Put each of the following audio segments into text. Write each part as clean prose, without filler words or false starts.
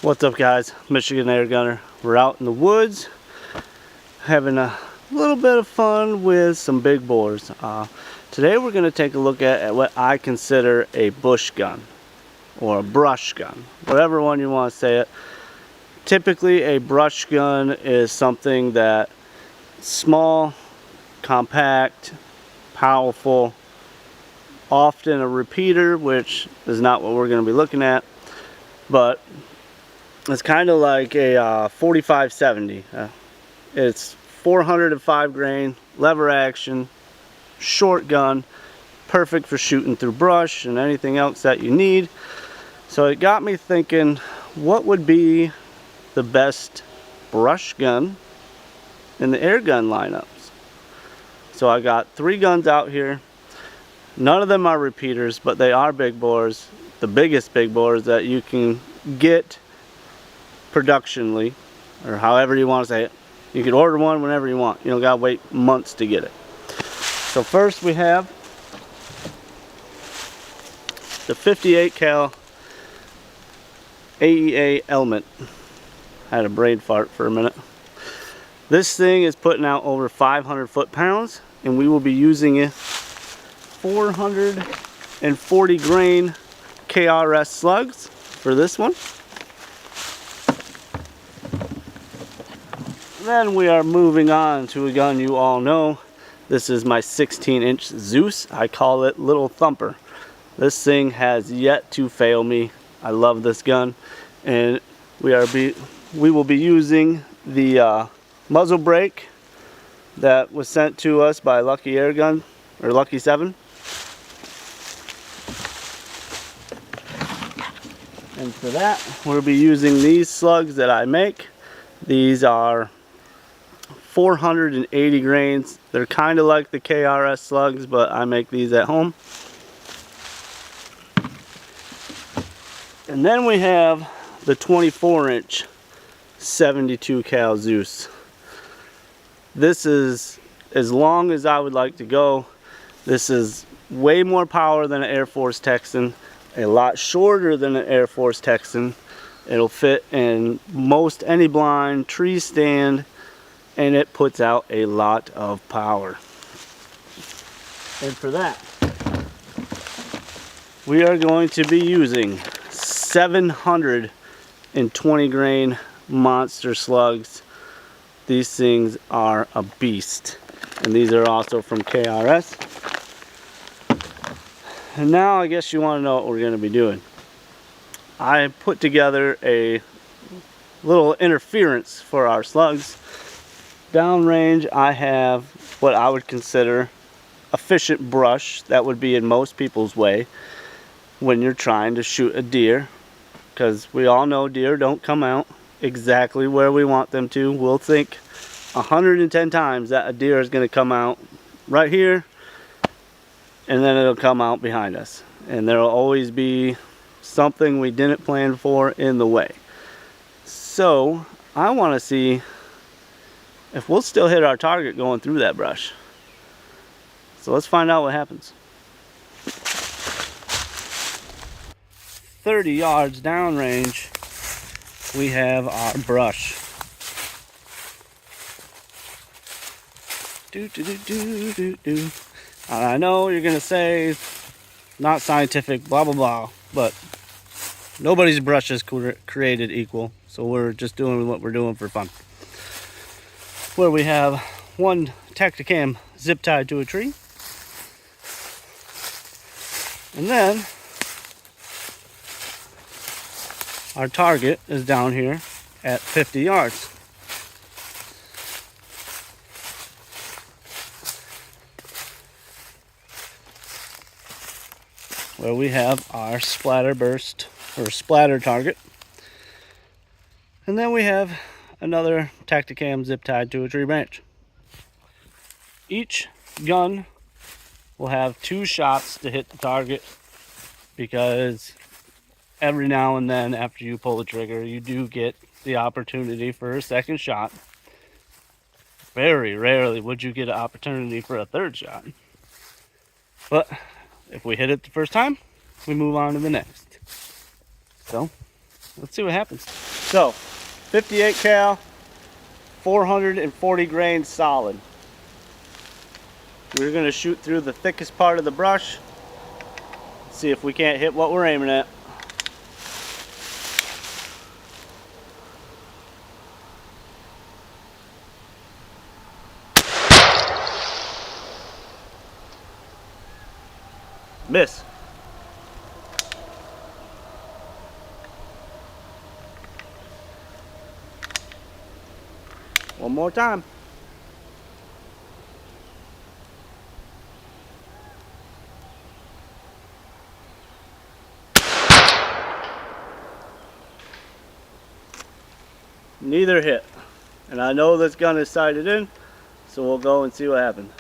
What's up, guys? Michigan Air Gunner. We're out in the woods having a little bit of fun with some big bores. Today we're going to take a look at what I consider a bush gun or a brush gun, whatever one you want to say it. Typically a brush gun is something that small, compact, powerful, often a repeater, which is not what we're going to be looking at, but it's kind of like a 45-70. It's 405 grain, lever action, short gun, perfect for shooting through brush and anything else that you need. So it got me thinking, what would be the best brush gun in the air gun lineups? So I got 3 guns out here. None of them are repeaters, but they are big bores, the biggest big bores that you can get productionally, or however you want to say it. You can order one whenever you want. You don't gotta wait months to get it. So first we have the 58 Cal AEA element. I had a brain fart for a minute. This thing is putting out over 500 foot-pounds, and we will be using it 440 grain KRS slugs for this one. Then we are moving on to a gun you all know. This is my 16-inch Zeus. I call it Little Thumper. This thing has yet to fail me. I love this gun, and we will be using the muzzle brake that was sent to us by Lucky Air Gun, or Lucky 7. And for that, we'll be using these slugs that I make. These are 480 grains. They're kind of like the KRS slugs, but I make these at home. And then we have the 24-inch 72 Cal Zeus. This is as long as I would like to go. This is way more power than an Air Force Texan, a lot shorter than an Air Force Texan. It'll fit in most any blind, tree stand, and it puts out a lot of power. And for that, we are going to be using 720 grain monster slugs. These things are a beast, and these are also from KRS. And now I guess you want to know what we're going to be doing. I put together a little interference for our slugs. Downrange, I have what I would consider efficient brush that would be in most people's way when you're trying to shoot a deer, because we all know deer don't come out exactly where we want them to. We'll think 110 times that a deer is going to come out right here, and then it'll come out behind us, and there'll always be something we didn't plan for in the way. So I want to see if we'll still hit our target going through that brush. So let's find out what happens. 30 yards downrange, we have our brush. I know you're gonna say not scientific, blah blah blah, but nobody's brush is created equal, so we're just doing what we're doing for fun. Where we have one Tacticam zip tied to a tree, and then our target is down here at 50 yards. Where we have our splatter burst, or splatter target. And then we have another Tacticam zip tied to a tree branch. Each gun will have 2 shots to hit the target, because every now and then after you pull the trigger, you do get the opportunity for a second shot. Very rarely would you get an opportunity for a third shot. But if we hit it the first time, we move on to the next. So let's see what happens. So 58 cal, 440 grains solid. We're going to shoot through the thickest part of the brush, see if we can't hit what we're aiming at. Miss. One more time. Neither hit. And I know this gun is sighted in, so we'll go and see what happens.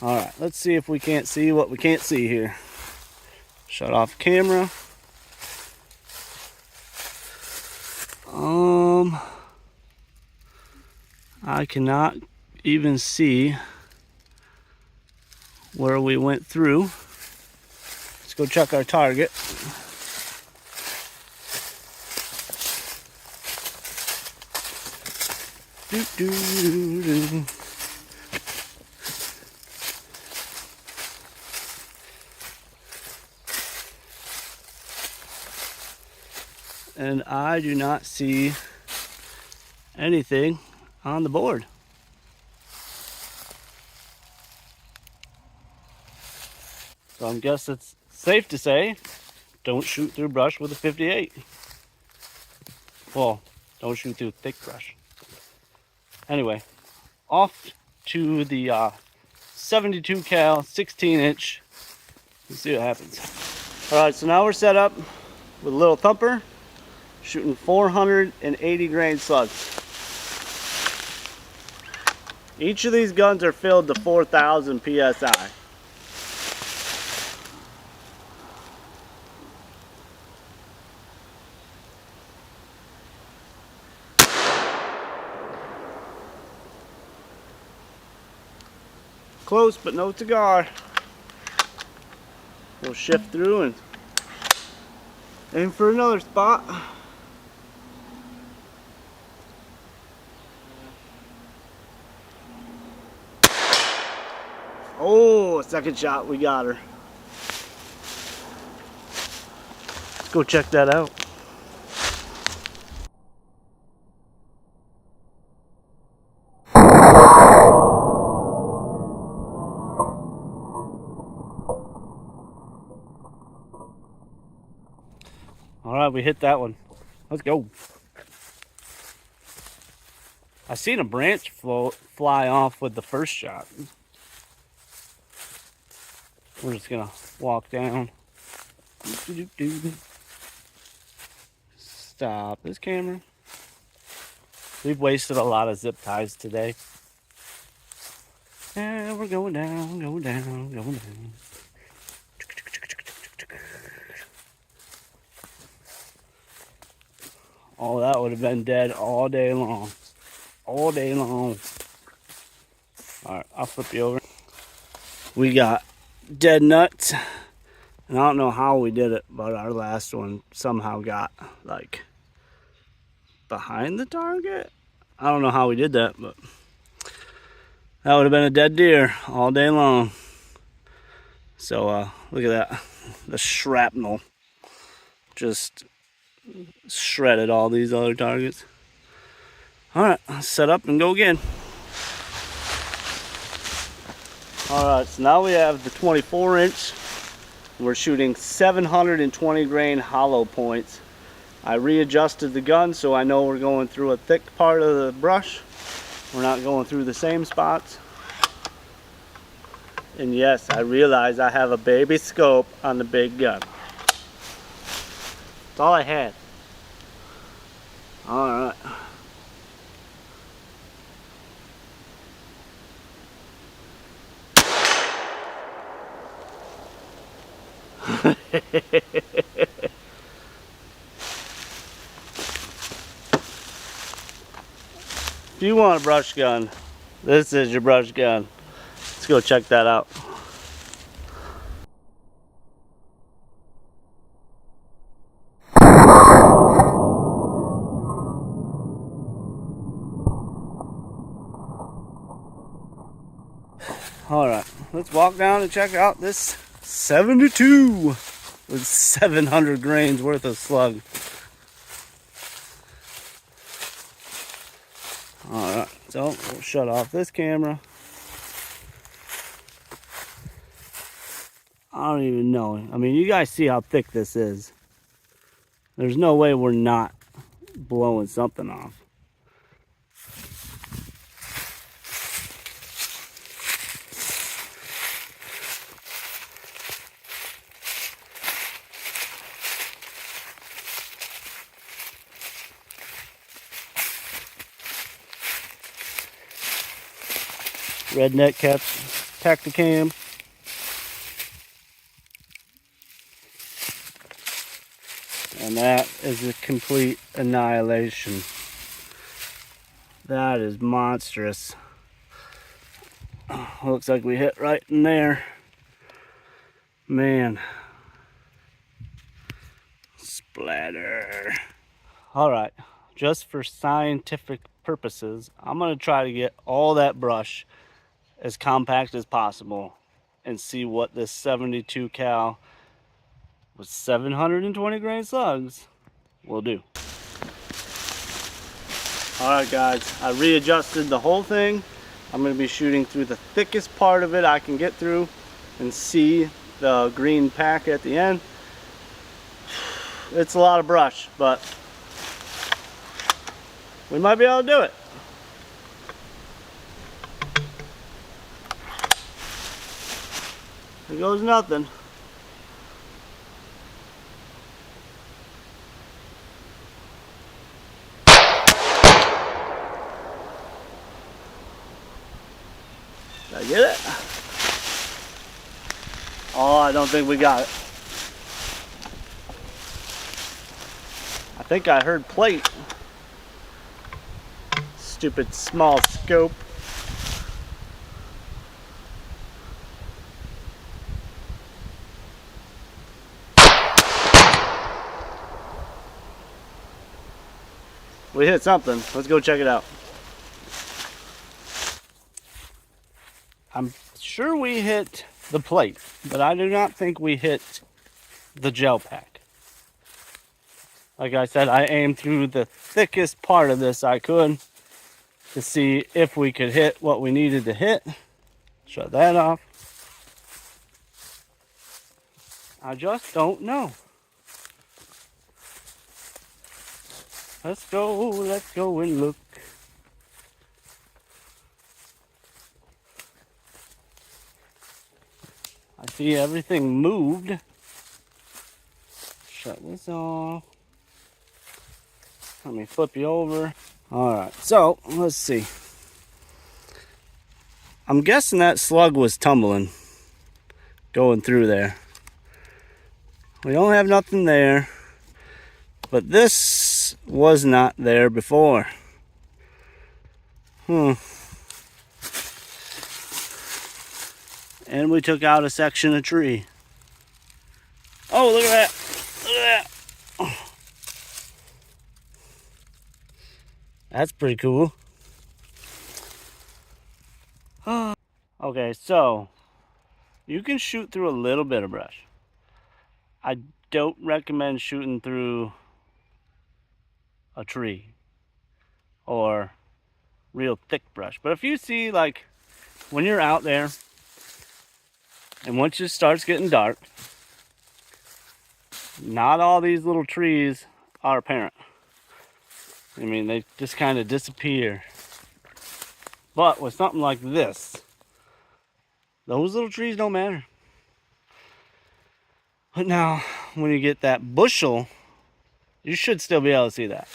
Alright, let's see if we can't see what we can't see here. Shut off camera. I cannot even see where we went through. Let's go check our target. And I do not see anything on the board. So I guess it's safe to say, don't shoot through brush with a 58. Well, don't shoot through thick brush. Anyway, off to the 72 cal 16 inch. Let's see what happens. All right, so now we're set up with a little thumper, shooting 480 grain slugs. Each of these guns are filled to 4,000 psi. Close, but no cigar. We'll shift through and aim for another spot. Oh, second shot, we got her. Let's go check that out. All right, we hit that one. Let's go. I seen a branch fly off with the first shot. We're just gonna walk down. Stop this camera. We've wasted a lot of zip ties today. And we're going down, going down, going down. Oh, that would have been dead all day long. All day long. Alright, I'll flip you over. We got dead nuts. And I don't know how we did it, but our last one somehow got like behind the target. I don't know how we did that, but that would have been a dead deer all day long. So look at that. The shrapnel just shredded all these other targets. Alright, set up and go again. Alright, so now we have the 24 inch. We're shooting 720 grain hollow points. I readjusted the gun so I know we're going through a thick part of the brush. We're not going through the same spots. And yes, I realize I have a baby scope on the big gun. That's all I had. Alright. If you want a brush gun, this is your brush gun. Let's go check that out. Alright, let's walk down and check out this 72 with 700 grains worth of slug. Alright, so we'll shut off this camera. I don't even know. I mean, you guys see how thick this is. There's no way we're not blowing something off. Redneck Tacticam. And that is a complete annihilation. That is monstrous. Looks like we hit right in there. Man. Splatter. Alright, just for scientific purposes, I'm going to try to get all that brush as compact as possible and see what this 72 cal with 720 grain slugs will do. Alright guys, I readjusted the whole thing. I'm going to be shooting through the thickest part of it I can get through and see the green pack at the end. It's a lot of brush, but we might be able to do it. There goes nothing. Did I get it? Oh, I don't think we got it. I think I heard plate. Stupid small scope. We hit something. Let's go check it out. I'm sure we hit the plate, but I do not think we hit the gel pack. Like I said, I aimed through the thickest part of this I could to see if we could hit what we needed to hit. Shut that off. I just don't know. Let's go and look. I see everything moved. Shut this off. Let me flip you over. Alright, so let's see. I'm guessing that slug was tumbling, going through there. We don't have nothing there, but this was not there before. And we took out a section of tree. Oh, look at that. Look at that. That's pretty cool. Okay, so you can shoot through a little bit of brush. I don't recommend shooting through a tree or real thick brush. But if you see, like, when you're out there and once it starts getting dark, not all these little trees are apparent. I mean, they just kind of disappear. But with something like this, those little trees don't matter. But now, when you get that bushel, you should still be able to see that.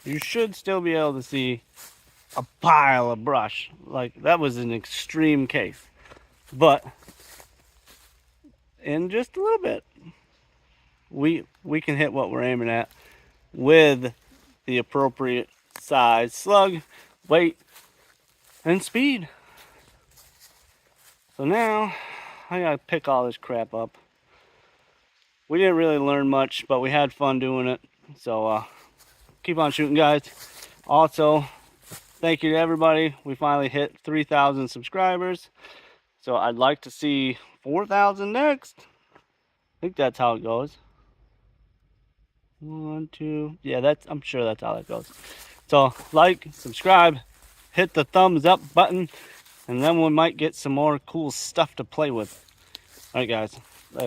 You should still be able to see a pile of brush. Like, that was an extreme case. But in just a little bit, we can hit what we're aiming at with the appropriate size slug, weight, and speed. So now I gotta pick all this crap up. We didn't really learn much, but we had fun doing it. So keep on shooting, guys. Also, thank you to everybody. We finally hit 3,000 subscribers. So I'd like to see 4,000 next. I think that's how it goes. 1, 2, yeah, I'm sure that's how that goes. So like, subscribe, hit the thumbs up button, and then we might get some more cool stuff to play with. All right, guys.